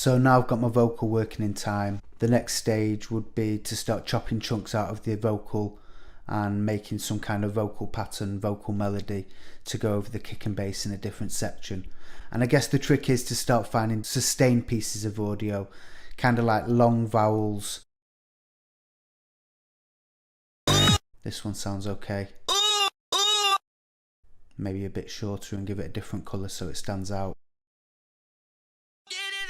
So now I've got my vocal working in time. The next stage would be to start chopping chunks out of the vocal and making some kind of vocal pattern, vocal melody to go over the kick and bass in a different section. And I guess the trick is to start finding sustained pieces of audio, kind of like long vowels. This one sounds okay. Maybe a bit shorter and give it a different colour so it stands out.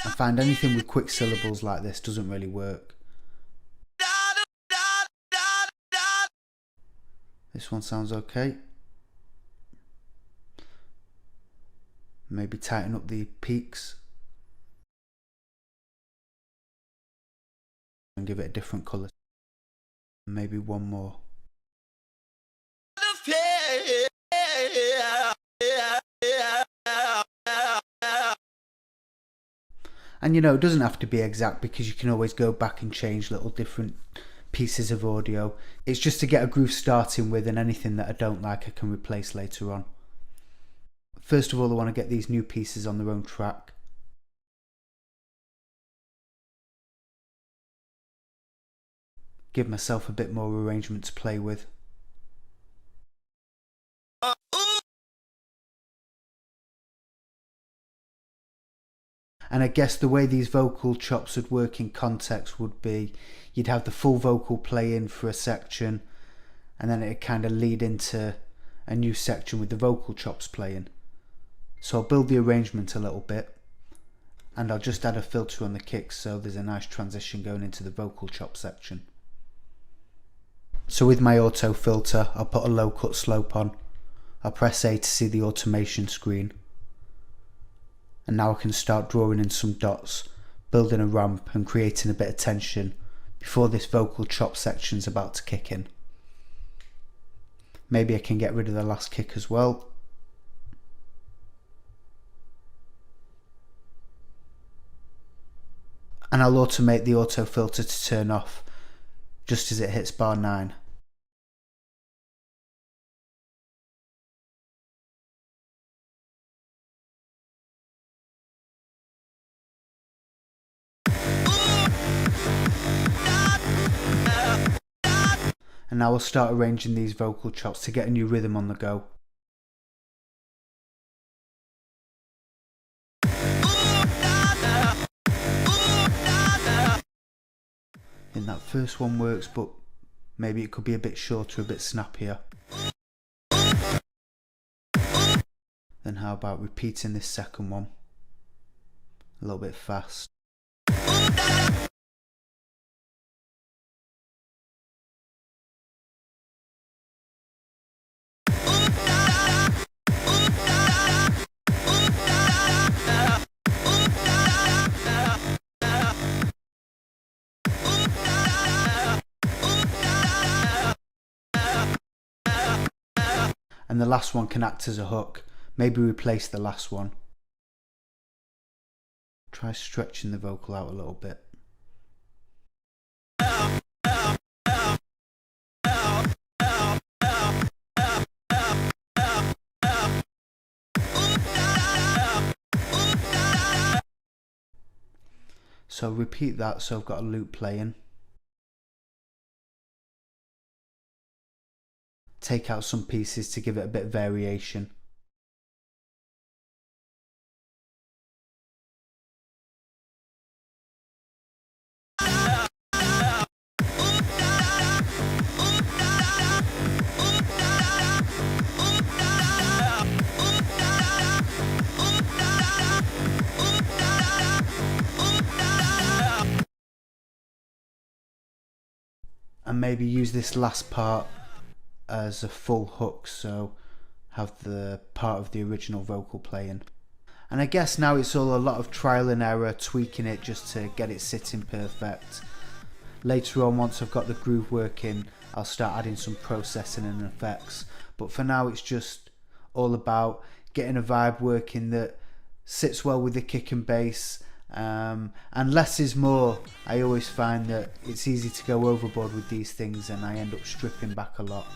I find anything with quick syllables like this doesn't really work. This one sounds okay. Maybe tighten up the peaks and give it a different colour. Maybe one more. And you know, it doesn't have to be exact because you can always go back and change little different pieces of audio. It's just to get a groove starting with, and anything that I don't like I can replace later on. First of all, I want to get these new pieces on their own track. Give myself a bit more arrangement to play with. And I guess the way these vocal chops would work in context would be you'd have the full vocal playing for a section, and then it'd kind of lead into a new section with the vocal chops playing. So I'll build the arrangement a little bit, and I'll just add a filter on the kicks so there's a nice transition going into the vocal chop section. So with my auto filter, I'll put a low cut slope on. I'll press A to see the automation screen. And now I can start drawing in some dots, building a ramp and creating a bit of tension before this vocal chop section's about to kick in. Maybe I can get rid of the last kick as well. And I'll automate the auto filter to turn off just as it hits bar 9. And now we'll start arranging these vocal chops to get a new rhythm on the go. I think that first one works, but maybe it could be a bit shorter, a bit snappier. Then how about repeating this second one a little bit fast. And the last one can act as a hook. Maybe replace the last one. Try stretching the vocal out a little bit. So repeat that so I've got a loop playing. Take out some pieces to give it a bit of variation. And maybe use this last part as a full hook, so have the part of the original vocal playing. And I guess now it's all a lot of trial and error, tweaking it just to get it sitting perfect. Later on, once I've got the groove working, I'll start adding some processing and effects, but for now it's just all about getting a vibe working that sits well with the kick and bass. And less is more. I always find that it's easy to go overboard with these things and I end up stripping back a lot.